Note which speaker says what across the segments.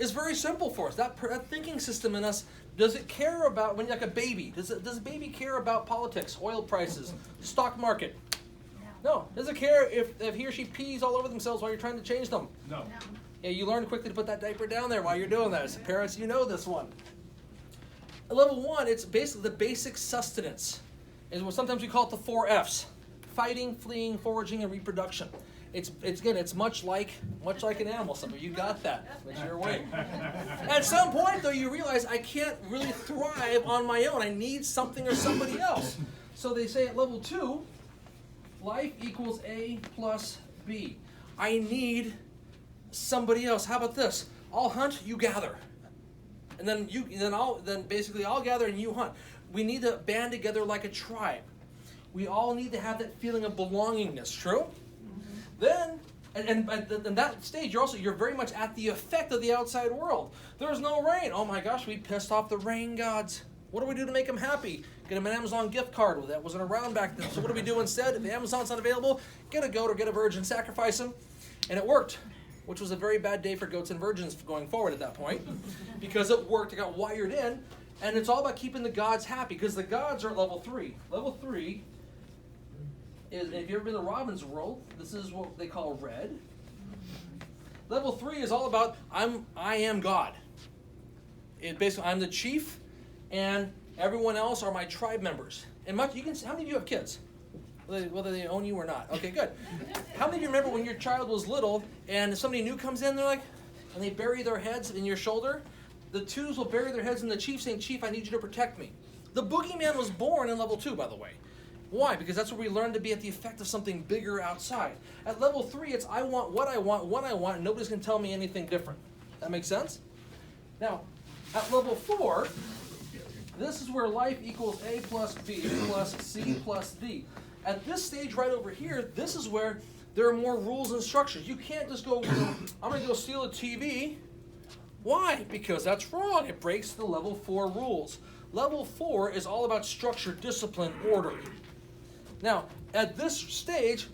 Speaker 1: is very simple for us. That thinking system in us, does it care about, when you're like a baby, does a baby care about politics, oil prices, stock market? No. Does it care if he or she pees all over themselves while you're trying to change them?
Speaker 2: No.
Speaker 1: Yeah, you learn quickly to put that diaper down there while you're doing that. As parents, you know this one. At level 1, it's basically the basic sustenance. Is what sometimes we call it the 4 Fs: fighting, fleeing, foraging, and reproduction. It's much like an animal. Some of you got that, but you're awake. At some point, though, you realize I can't really thrive on my own. I need something or somebody else. So they say at level 2, life equals A plus B. I need somebody else. How about this? I'll hunt, you gather. And then basically I'll gather and you hunt. We need to band together like a tribe. We all need to have that feeling of belongingness, true? Then, and that stage, you're very much at the effect of the outside world. There's no rain. Oh my gosh, we pissed off the rain gods. What do we do to make them happy? Get them an Amazon gift card. That wasn't around back then. So what do we do instead? If the Amazon's not available, get a goat or get a virgin, sacrifice them. And it worked, which was a very bad day for goats and virgins going forward at that point. Because it worked, it got wired in. And it's all about keeping the gods happy, because the gods are at level 3. Level 3 is, if you've ever been to Robin's World, this is what they call red. Level 3 is all about I am God. It basically, I'm the chief, and everyone else are my tribe members. And how many of you have kids? Whether they own you or not. Okay, good. How many of you remember when your child was little and somebody new comes in, and they bury their heads in your shoulder? The twos will bury their heads in the chief, saying, "Chief, I need you to protect me." The boogeyman was born in level 2, by the way. Why? Because that's where we learn to be at the effect of something bigger outside. At level 3, it's I want what I want, when I want, and nobody's going to tell me anything different. That makes sense? Now, at level 4, this is where life equals A plus B plus C plus D. At this stage right over here, this is where there are more rules and structures. You can't just go, I'm going to go steal a TV. Why? Because that's wrong. It breaks the level 4 rules. Level 4 is all about structure, discipline, order. Now, at this stage,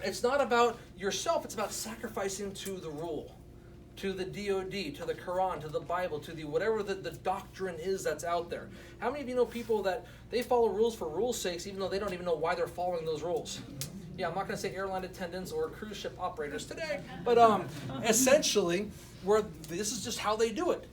Speaker 1: it's not about yourself. It's about sacrificing to the rule, to the DOD, to the Quran, to the Bible, to the whatever the doctrine is that's out there. How many of you know people that they follow rules for rules' sakes, even though they don't even know why they're following those rules? Yeah, I'm not going to say airline attendants or cruise ship operators today, but essentially, where this is just how they do it.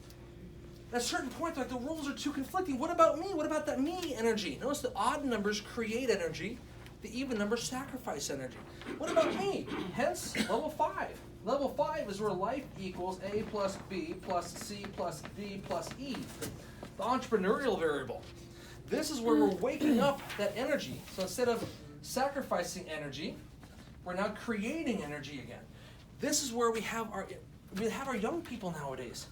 Speaker 1: At a certain point, the rules are too conflicting. What about me? What about that me energy? Notice the odd numbers create energy. The even numbers sacrifice energy. What about me? Hence, level 5. Level 5 is where life equals A plus B plus C plus D plus E. The entrepreneurial variable. This is where we're waking up that energy. So instead of sacrificing energy, we're now creating energy again. This is where we have our young people nowadays.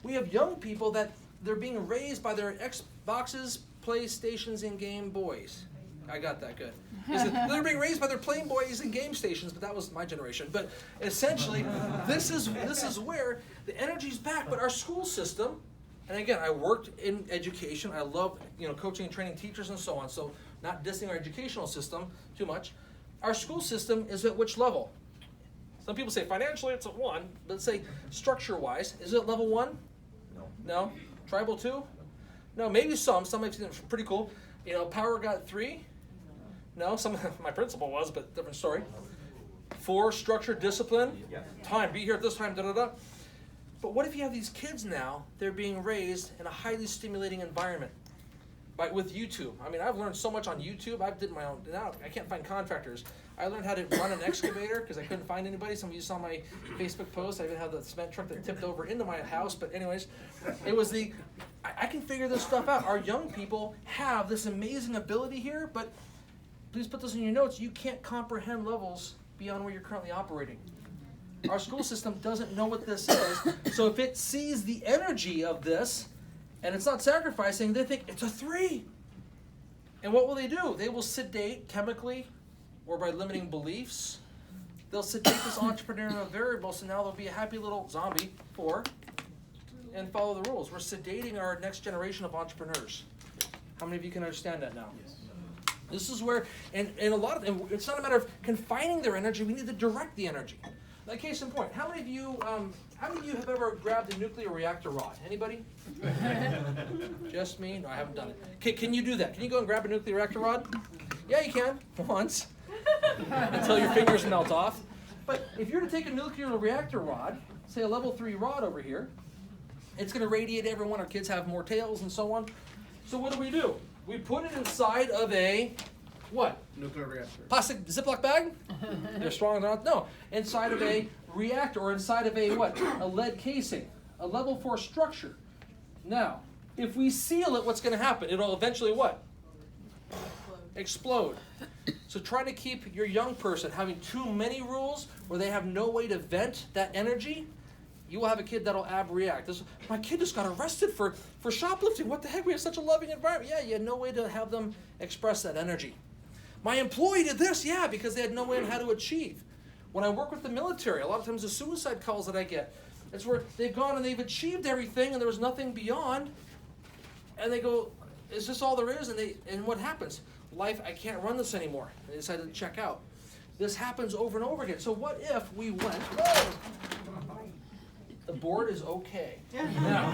Speaker 1: We have young people that they're being raised by their Xboxes, PlayStations, and Game Boys. I got that good. They're being raised by their Playing Boys and game stations, but that was my generation. But essentially, this is where the energy's back. But our school system, and again, I worked in education. I love coaching and training teachers and so on. So not dissing our educational system too much. Our school system is at which level? Some people say financially it's at 1, but let's say structure-wise, is it level 1? No? Tribal 2? No, maybe some. Some might think it's pretty cool. Power got 3? No, my principal was, but different story. 4, structure, discipline, time, be here at this time, da-da-da. But what if you have these kids now, they're being raised in a highly stimulating environment? With YouTube. I mean, I've learned so much on YouTube. I did my own. Now I can't find contractors. I learned how to run an excavator because I couldn't find anybody. Some of you saw my Facebook post. I even had the cement truck that tipped over into my house. But anyways, it was I can figure this stuff out. Our young people have this amazing ability here, but please put this in your notes. You can't comprehend levels beyond where you're currently operating. Our school system doesn't know what this is. So if it sees the energy of this, and it's not sacrificing, they think it's a 3. And what will they do? They will sedate chemically or by limiting beliefs. They'll sedate this entrepreneurial variable, so now they'll be a happy little zombie, 4, and follow the rules. We're sedating our next generation of entrepreneurs. How many of you can understand that now? Yes. This is where, and it's not a matter of confining their energy, we need to direct the energy. case in point, how many of you have ever grabbed a nuclear reactor rod? Anybody? Just me? No, I haven't done it. Okay, can you do that? Can you go and grab a nuclear reactor rod? Yeah, you can. Once. Until your fingers melt off. But if you're to take a nuclear reactor rod, say a level 3 rod over here, it's going to radiate everyone. Our kids have more tails and so on. So what do? We put it inside of a, what?
Speaker 2: Nuclear reactor.
Speaker 1: Plastic Ziploc bag? They're strong, they're not? No. Inside of a reactor, or inside of a what? A lead casing. A level 4 structure. Now, if we seal it, what's going to happen? It'll eventually what? Explode. So try to keep your young person having too many rules where they have no way to vent that energy. You will have a kid that'll abreact. My kid just got arrested for shoplifting. What the heck? We have such a loving environment. Yeah, you had no way to have them express that energy. My employee did this. Yeah, because they had no way on how to achieve. When I work with the military, a lot of times the suicide calls that I get, it's where they've gone and they've achieved everything and there was nothing beyond. And they go, is this all there is? And what happens? Life, I can't run this anymore. They decided to check out. This happens over and over again. So what if we went, the board is okay. Now,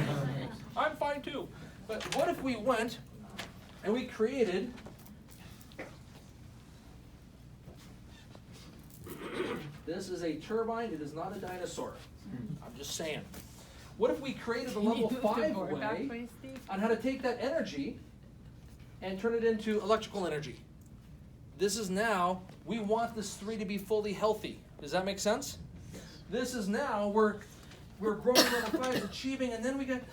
Speaker 1: I'm fine too. But what if we went and we created this is a turbine, it is not a dinosaur. I'm just saying. What if we created a level 5 way on how to take that energy and turn it into electrical energy? This is now, we want this 3 to be fully healthy. Does that make sense? Yes. This is now, we're growing level 5, achieving, and then we get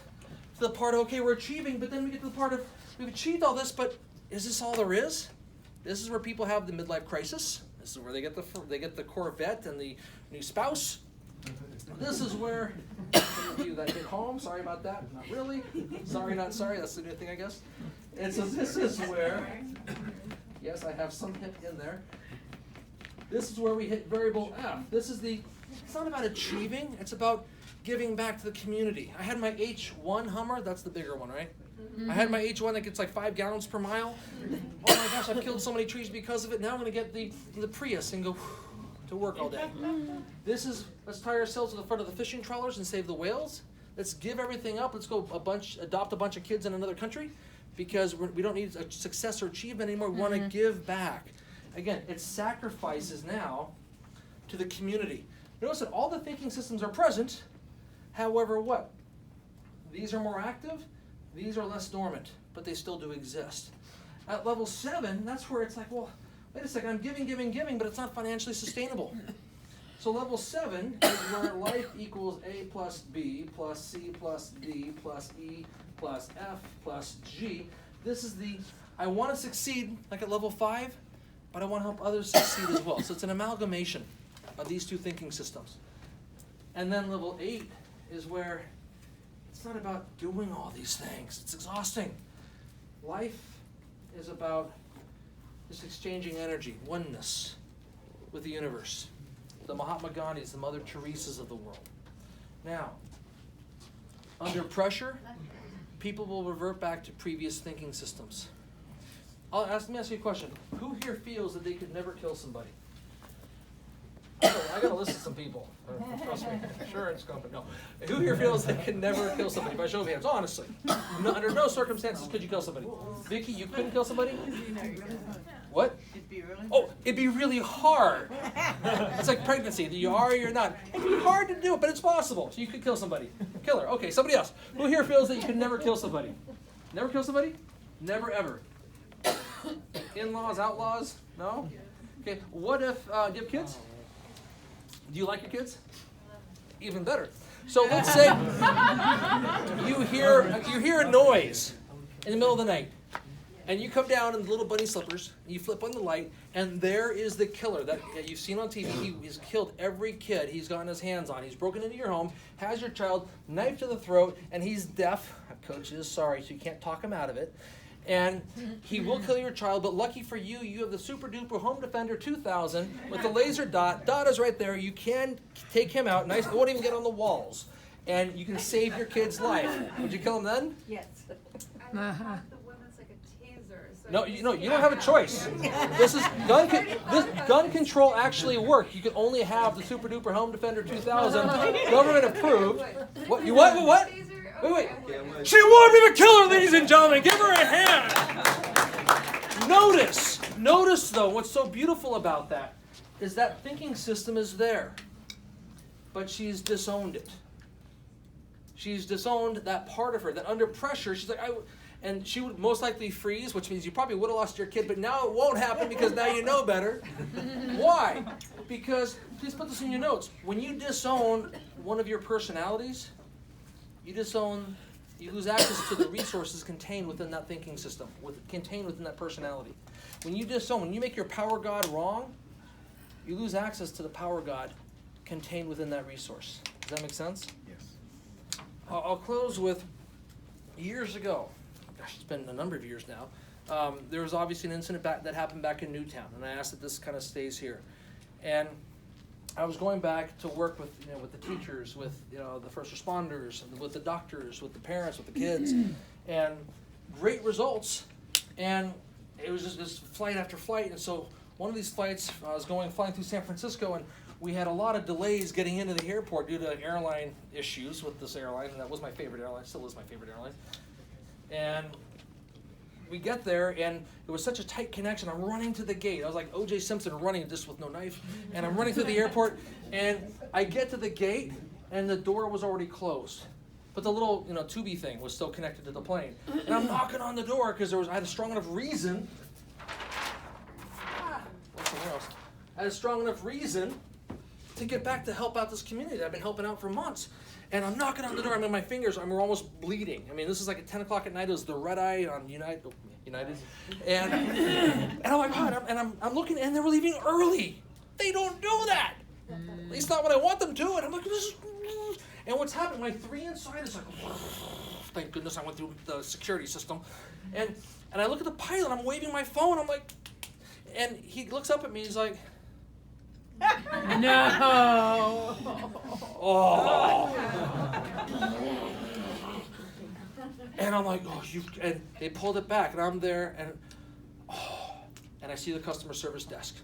Speaker 1: to the part of, okay, we're achieving, but then we get to the part of, we've achieved all this, but is this all there is? This is where people have the midlife crisis. This is where they get the Corvette and the new spouse. This is where, some of you that hit home, sorry about that, not really. Sorry, not sorry, that's the new thing, I guess. And so this is where, yes, I have some hit in there. This is where we hit variable F. It's not about achieving, it's about giving back to the community. I had my H1 Hummer, that's the bigger one, right? Mm-hmm. I had my H1 that gets like 5 gallons per mile. Oh my gosh, I've killed so many trees because of it. Now I'm going to get the Prius and go to work all day. Let's tie ourselves to the front of the fishing trawlers and save the whales. Let's give everything up. Let's go adopt a bunch of kids in another country because we don't need a success or achievement anymore. We want to give back. Again, it's sacrifices now to the community. Notice that all the thinking systems are present. However, what? These are more active. These are less dormant, but they still do exist. At level 7, that's where it's like, well, wait a second, I'm giving, but it's not financially sustainable. So level 7 is where life equals A plus B plus C plus D plus E plus F plus G. This is I want to succeed like at level 5, but I want to help others succeed as well. So it's an amalgamation of these two thinking systems. And then level 8 is where it's not about doing all these things. It's exhausting. Life is about just exchanging energy, oneness with the universe. The Mahatma Gandhis, the Mother Teresas of the world. Now, under pressure, people will revert back to previous thinking systems. Let me ask you a question. Who here feels that they could never kill somebody? I got to list some people. Trust me. Insurance company. No. Who here feels they could never kill somebody? By show of hands, honestly. Under no circumstances could you kill somebody. Vicky, you couldn't kill somebody? What? It'd be really hard. It's like pregnancy. You are or you're not. It'd be hard to do it, but it's possible. So you could kill somebody. Killer. Okay, somebody else. Who here feels that you could never kill somebody? Never kill somebody? Never, ever. In-laws, outlaws? No? Okay, what if, do you have kids? Do you like your kids? Even better. So let's say you hear a noise in the middle of the night, and you come down in the little bunny slippers, and you flip on the light, and there is the killer that you've seen on TV. He's killed every kid he's gotten his hands on. He's broken into your home, has your child, knife to the throat, and he's deaf. Coach is sorry, so you can't talk him out of it. And he will kill your child, but lucky for you, you have the Super Duper Home Defender 2000 with the laser dot. Dot is right there. You can take him out. Nice. It won't even get on the walls. And you can save your kid's life. Would you kill him then?
Speaker 3: Yes. I thought the women's like a taser or
Speaker 1: No, you don't have a choice. This is gun control actually work. You can only have the Super Duper Home Defender 2000 government approved. What? You what? What? Wait. She wanted me to kill her, ladies and gentlemen. Give her a hand. Notice though, what's so beautiful about that is that thinking system is there, but she's disowned it. She's disowned that part of her, that under pressure, she's like, and she would most likely freeze, which means you probably would have lost your kid, but now it won't happen because now you know better. Why? Because, please put this in your notes, when you disown one of your personalities, you lose access to the resources contained within that thinking system, contained within that personality. When you make your power god wrong, you lose access to the power god contained within that resource. Does that make sense?
Speaker 2: Yes.
Speaker 1: I'll close with years ago. Gosh, it's been a number of years now. There was obviously an incident that happened back in Newtown, and I asked that this kind of stays here. And I was going back to work with the teachers, with the first responders, with the doctors, with the parents, with the kids, and great results. And it was just this flight after flight. And so one of these flights, I was flying through San Francisco, and we had a lot of delays getting into the airport due to airline issues with this airline, and that was my favorite airline, still is my favorite airline. And we get there, and it was such a tight connection. I'm running to the gate. I was like O.J. Simpson running just with no knife, and I'm running through the airport, and I get to the gate, and the door was already closed. But the little, tubey thing was still connected to the plane. And I'm knocking on the door because I had a strong enough reason. I had a strong enough reason to get back to help out this community that I've been helping out for months. And I'm knocking on the door. My fingers, we're almost bleeding. This is like at 10 o'clock at night. It was the red eye on United. And I'm like, God, I'm looking, and they were leaving early. They don't do that. At least not when I want them to. And I'm like, this is... And what's happening, my 3 inside is like, thank goodness I went through the security system. And I look at the pilot, I'm waving my phone, I'm like, and he looks up at me, he's like,
Speaker 3: no.
Speaker 1: Oh. And I'm like, and they pulled it back, and I'm there, and I see the customer service desk.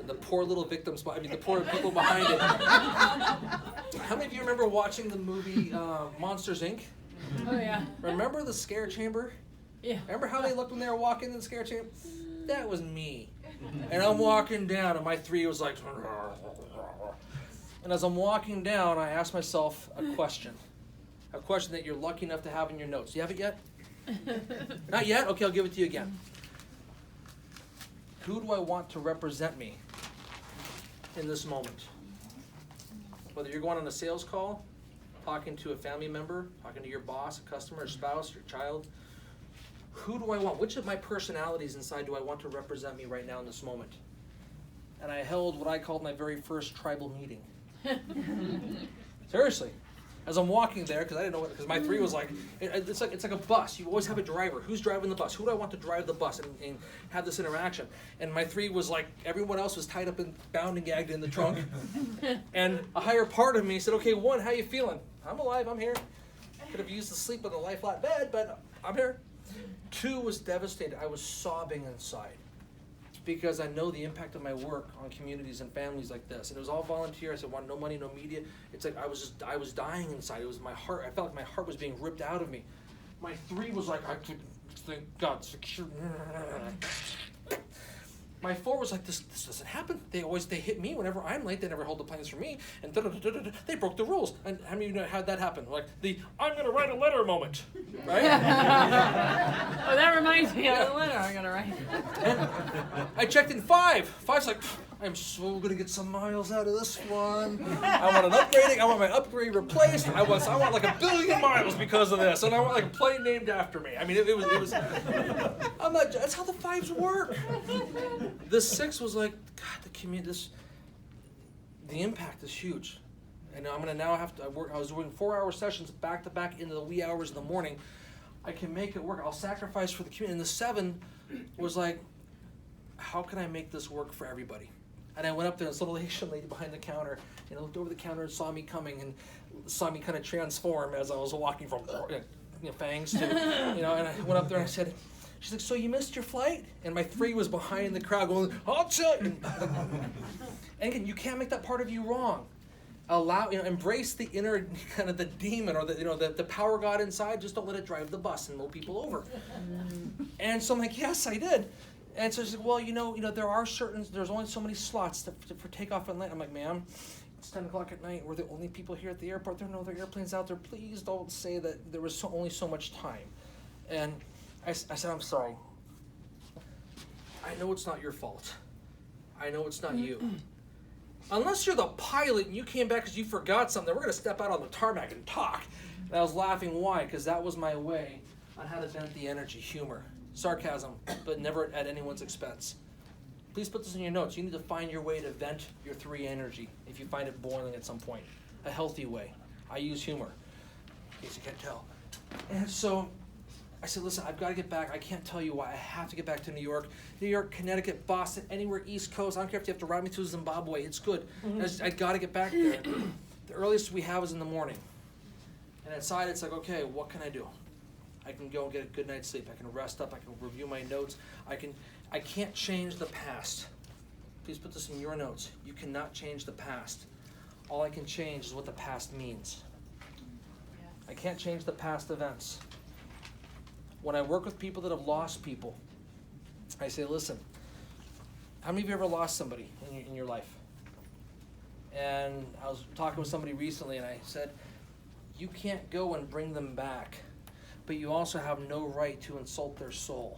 Speaker 1: The poor little victims, the poor people behind it. How many of you remember watching the movie Monsters, Inc.?
Speaker 3: Oh, yeah.
Speaker 1: Remember the scare chamber?
Speaker 3: Yeah.
Speaker 1: Remember how they looked when they were walking in the scare chamber? That was me. And I'm walking down, and my 3 was like... And as I'm walking down, I ask myself a question. A question that you're lucky enough to have in your notes. Do you have it yet? Not yet? Okay, I'll give it to you again. Who do I want to represent me in this moment? Whether you're going on a sales call, talking to a family member, talking to your boss, a customer, a spouse, your child. Who do I want? Which of my personalities inside do I want to represent me right now in this moment? And I held what I called my very first tribal meeting. Seriously. As I'm walking there, because I didn't know what, because my 3 was like, it's like a bus. You always have a driver. Who's driving the bus? Who do I want to drive the bus and have this interaction? And my 3 was like, everyone else was tied up and bound and gagged in the trunk. And a higher part of me said, okay, 1, how you feeling? I'm alive, I'm here. Could have used to sleep on a lie-flat bed, but I'm here. 2 was devastated. I was sobbing inside. Because I know the impact of my work on communities and families like this. And it was all volunteer. I said, want no money, no media. It's like I was dying inside. It was my heart. I felt like my heart was being ripped out of me. My 3 was like, I could thank God, secure. My 4 was like, this doesn't happen. They hit me whenever I'm late. They never hold the plans for me. And they broke the rules. And how many of you know how that happened? Like the I'm going to write a letter moment, right?
Speaker 3: Oh, that reminds me of the letter I'm going to write.
Speaker 1: And I checked in 5. 5's like, I'm so going to get some miles out of this one. I want an upgrading. I want my upgrade replaced. I want like 1 billion miles because of this. And I want like a plane named after me. it was I'm not, that's how the 5s work. The 6 was like, God, the community, the impact is huge. And I'm going to now have to work. I was doing 4-hour sessions back to back into the wee hours in the morning. I can make it work. I'll sacrifice for the community. And the 7 was like, how can I make this work for everybody? And I went up there, and this little Asian lady behind the counter, looked over the counter and saw me coming and saw me kind of transform as I was walking from fangs to, and I went up there and I said, She's like, so you missed your flight? And my 3 was behind the crowd going, I'll tell you. And again, you can't make that part of you wrong. Embrace the inner kind of the demon or the power God inside. Just don't let it drive the bus and mow people over. And so I'm like, yes, I did. And so she's like, well, there's only so many slots for takeoff and land. I'm like, ma'am, it's 10 o'clock at night. We're the only people here at the airport. There are no other airplanes out there. Please don't say that there was only so much time. And I said, I'm sorry. I know it's not your fault. I know it's not you. Unless you're the pilot and you came back because you forgot something, we're going to step out on the tarmac and talk. And I was laughing. Why? Because that was my way on how to vent the energy, humor, sarcasm, but never at anyone's expense. Please put this in your notes. You need to find your way to vent your 3 energy if you find it boiling at some point. A healthy way. I use humor, in case you can't tell. And so I said, listen, I've got to get back. I can't tell you why. I have to get back to New York, Connecticut, Boston, anywhere East Coast. I don't care if you have to ride me to Zimbabwe. It's good. I've got to get back there. The earliest we have is in the morning. And inside, it's like, okay, what can I do? I can go and get a good night's sleep. I can rest up. I can review my notes. I can't change the past. Please put this in your notes. You cannot change the past. All I can change is what the past means. I can't change the past events. When I work with people that have lost people, I say, listen, how many of you ever lost somebody in your life? And I was talking with somebody recently, and I said, you can't go and bring them back, but you also have no right to insult their soul.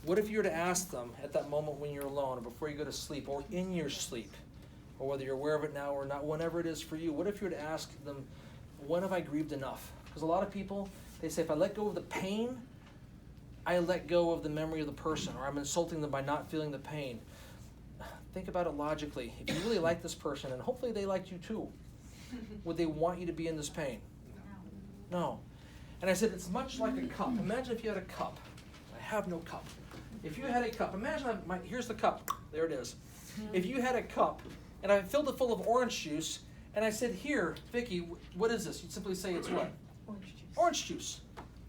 Speaker 1: What if you were to ask them at that moment when you're alone, or before you go to sleep, or in your sleep, or whether you're aware of it now or not, whenever it is for you, what if you were to ask them, when have I grieved enough? Because a lot of people, they say, if I let go of the pain, I let go of the memory of the person, or I'm insulting them by not feeling the pain. Think about it logically. If you really like this person, and hopefully they liked you too, would they want you to be in this pain? No. And I said, it's much like a cup. Imagine if you had a cup. I have no cup. If you had a cup, imagine, here's the cup. There it is. If you had a cup, and I filled it full of orange juice, and I said, here, Vicki, what is this? You'd simply say it's what?
Speaker 3: Orange juice.
Speaker 1: Orange juice.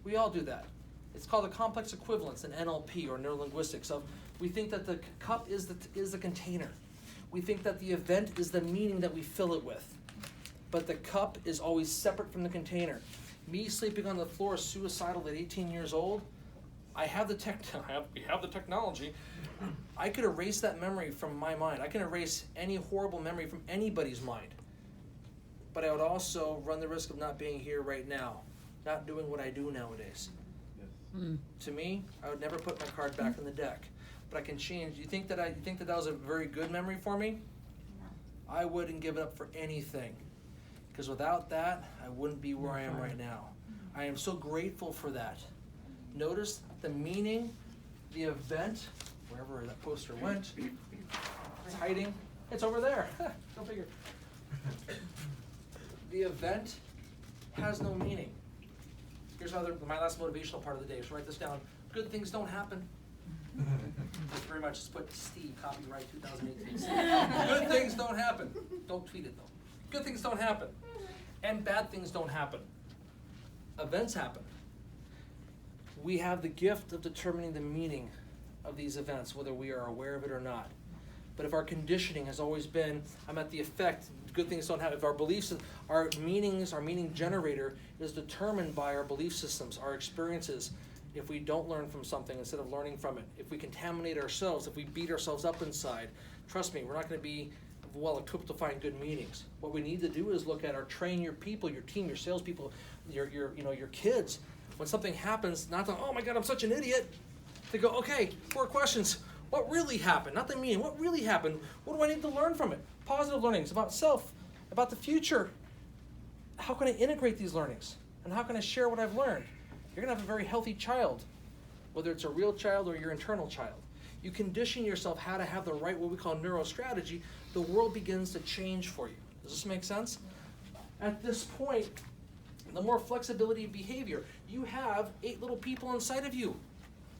Speaker 1: We all do that. It's called a complex equivalence in NLP or neurolinguistics. Of we think that the cup is the container. We think that the event is the meaning that we fill it with. But the cup is always separate from the container. Me sleeping on the floor suicidal at 18 years old, we have the technology. I could erase that memory from my mind. I can erase any horrible memory from anybody's mind. But I would also run the risk of not being here right now, not doing what I do nowadays. To me, I would never put my card back in the deck. But I can change. You think that was a very good memory for me? I wouldn't give it up for anything. Because without that, I wouldn't be where I am right now. I am so grateful for that. Notice the meaning, the event, wherever that poster went. It's hiding. It's over there. Go figure. The event has no meaning. Here's my last motivational part of the day. So write this down. Good things don't happen. Just very much just put Steve, copyright 2018. Good things don't happen. Don't tweet it though. Good things don't happen. And bad things don't happen. Events happen. We have the gift of determining the meaning of these events, whether we are aware of it or not. But if our conditioning has always been, I'm at the effect, good things don't happen. If our beliefs, our meaning generator is determined by our belief systems, our experiences, if we don't learn from something instead of learning from it, if we contaminate ourselves, if we beat ourselves up inside, trust me, we're not going to be well equipped to find good meanings. What we need to do is look at train your people, your team, your salespeople, your kids. When something happens, not to, oh my God, I'm such an idiot, to go, okay, 4 questions. What really happened? Not the meaning. What really happened? What do I need to learn from it? Positive learnings about self, about the future. How can I integrate these learnings? And how can I share what I've learned? You're going to have a very healthy child, whether it's a real child or your internal child. You condition yourself how to have the right, what we call neurostrategy, the world begins to change for you. Does this make sense? At this point, the more flexibility of behavior, you have 8 little people inside of you,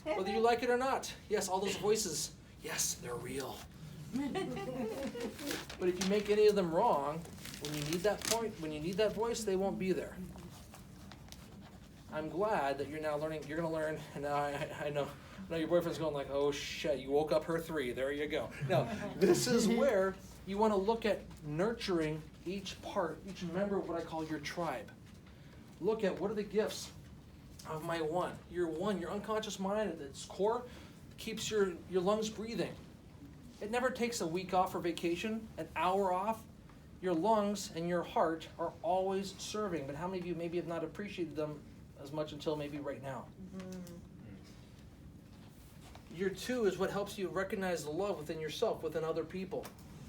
Speaker 1: whether you like it or not. Yes, all those voices, yes, they're real. But if you make any of them wrong, when you need that point, when you need that voice, they won't be there. I'm glad that you're now learning. You're going to learn, and now I know your boyfriend's going like, oh shit, you woke up her 3. There you go. No, this is where you want to look at nurturing each part, each member of what I call your tribe. Look at what are the gifts of my one. Your unconscious mind at its core keeps your lungs breathing. It never takes a week off for vacation, an hour off. Your lungs and your heart are always serving. But how many of you maybe have not appreciated them as much until maybe right now? Mm-hmm. Your 2 is what helps you recognize the love within yourself, within other people.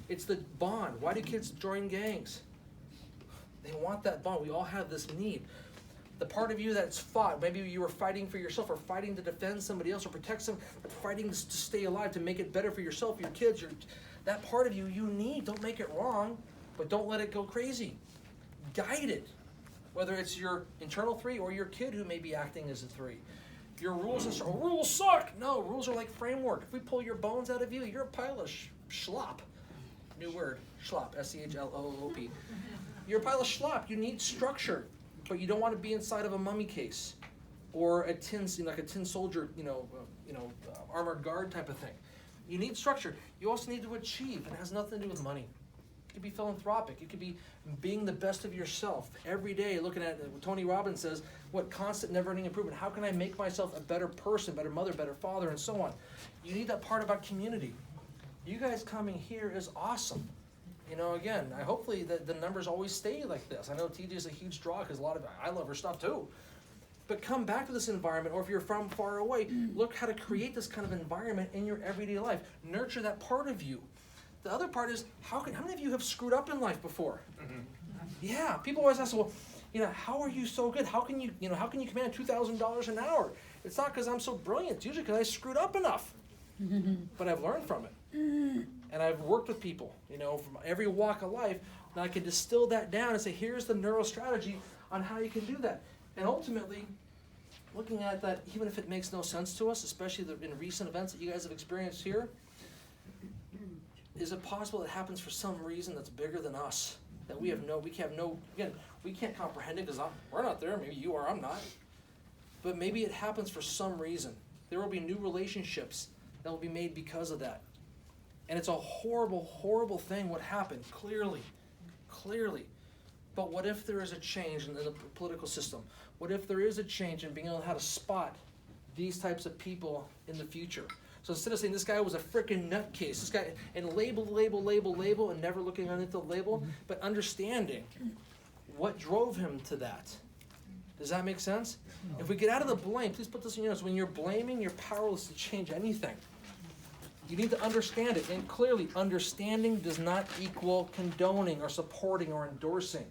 Speaker 1: It's the bond. Why do kids join gangs? They want that bond. We all have this need. The part of you that's fought, maybe you were fighting for yourself or fighting to defend somebody else or protect them, but fighting to stay alive, to make it better for yourself, your kids, that part of you need. Don't make it wrong, but don't let it go crazy. Guide it. Whether it's your internal 3 or your kid who may be acting as a 3. Your rules rules suck. No, rules are like framework. If we pull your bones out of you, you're a pile of schlop. New word, schlop, S-C-H-L-O-O-P. You're a pile of schlop. You need structure, but you don't want to be inside of a mummy case or a tin soldier, armored guard type of thing. You need structure. You also need to achieve. It has nothing to do with money. It could be philanthropic. It could be being the best of yourself every day, looking at what Tony Robbins says, what constant, never-ending improvement. How can I make myself a better person, better mother, better father, and so on? You need that part about community. You guys coming here is awesome. Again, hopefully the numbers always stay like this. I know TJ is a huge draw because I love her stuff too. But come back to this environment, or if you're from far away, look how to create this kind of environment in your everyday life. Nurture that part of you. The other part is, how many of you have screwed up in life before? Mm-hmm. Yeah, people always ask, well, how are you so good? How can you command $2,000 an hour? It's not because I'm so brilliant. It's usually because I screwed up enough. But I've learned from it. And I've worked with people, from every walk of life, and I can distill that down and say, here's the neural strategy on how you can do that. And ultimately, looking at that, even if it makes no sense to us, especially in recent events that you guys have experienced here, is it possible it happens for some reason that's bigger than us? That we can't comprehend it because we're not there. Maybe you are, I'm not. But maybe it happens for some reason. There will be new relationships that will be made because of that. And it's a horrible, horrible thing what happened, clearly. But what if there is a change in the political system? What if there is a change in being able to how to spot these types of people in the future? So instead of saying this guy was a freaking nutcase, this guy, and label, and never looking underneath the label, but understanding what drove him to that. Does that make sense? If we get out of the blame, please put this in your notes. When you're blaming, you're powerless to change anything. You need to understand it. And clearly, understanding does not equal condoning or supporting or endorsing.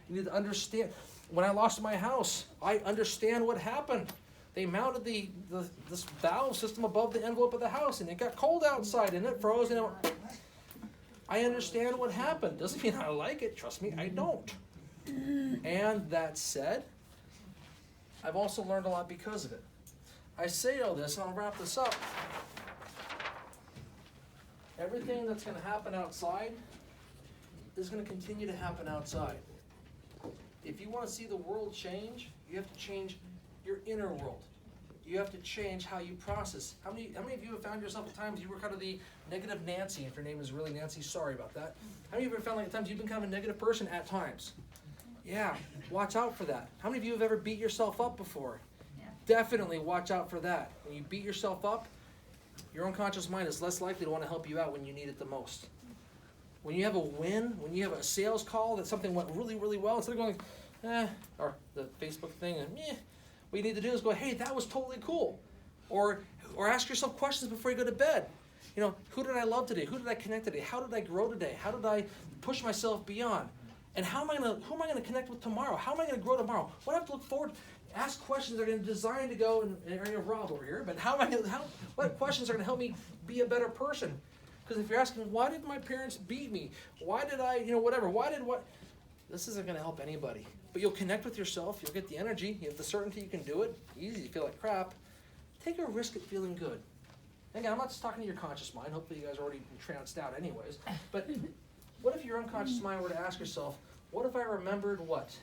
Speaker 1: You need to understand. When I lost my house, I understand what happened. They mounted this valve system above the envelope of the house, and it got cold outside, and it froze. And I understand what happened. Doesn't mean I like it. Trust me, I don't. And that said, I've also learned a lot because of it. I say all this, and I'll wrap this up. Everything that's going to happen outside is going to continue to happen outside. If you want to see the world change, you have to change your inner world. You have to change how you process. How many of you have found yourself at times you were kind of the negative Nancy? If your name is really Nancy, sorry about that. How many of you have found at times you've been kind of a negative person at times? Yeah, watch out for that. How many of you have ever beat yourself up before? Yeah. Definitely watch out for that. When you beat yourself up, your unconscious mind is less likely to want to help you out when you need it the most. When you have a win, when you have a sales call that something went really, really well, instead of going, or the Facebook thing, and what you need to do is go, hey, that was totally cool. Or ask yourself questions before you go to bed. Who did I love today? Who did I connect today? How did I grow today? How did I push myself beyond? And who am I going to connect with tomorrow? How am I going to grow tomorrow? What do I have to look forward to? Ask questions that are going to design to go in the area of Rob over here, but what questions are going to help me be a better person? Because if you're asking, why did my parents beat me? Why did I, this isn't going to help anybody. But you'll connect with yourself. You'll get the energy. You have the certainty you can do it. Easy. You feel like crap. Take a risk at feeling good. Again, I'm not just talking to your conscious mind. Hopefully you guys are already tranced out anyways. But what if your unconscious mind were to ask yourself, what if I remembered what?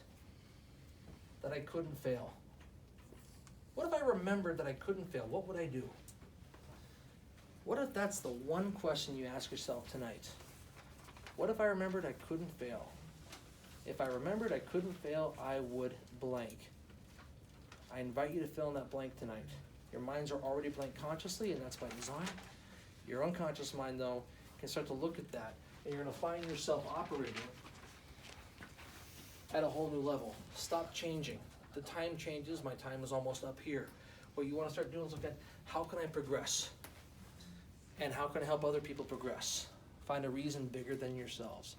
Speaker 1: That I couldn't fail. What if I remembered that I couldn't fail? What would I do? What if that's the one question you ask yourself tonight? What if I remembered I couldn't fail? If I remembered I couldn't fail, I would blank. I invite you to fill in that blank tonight. Your minds are already blank consciously, and that's by design. Your unconscious mind, though, can start to look at that, and you're going to find yourself operating at a whole new level. Stop changing. The time changes. My time is almost up here. What you want to start doing is look at, how can I progress? And how can I help other people progress? Find a reason bigger than yourselves.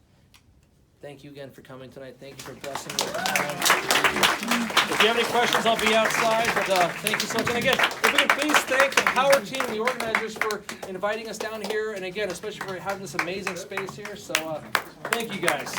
Speaker 1: Thank you again for coming tonight. Thank you for blessing me with the time. If you have any questions, I'll be outside. But thank you so much. And again, if we can please thank the Power Team and the organizers for inviting us down here. And again, especially for having this amazing space here. So thank you guys.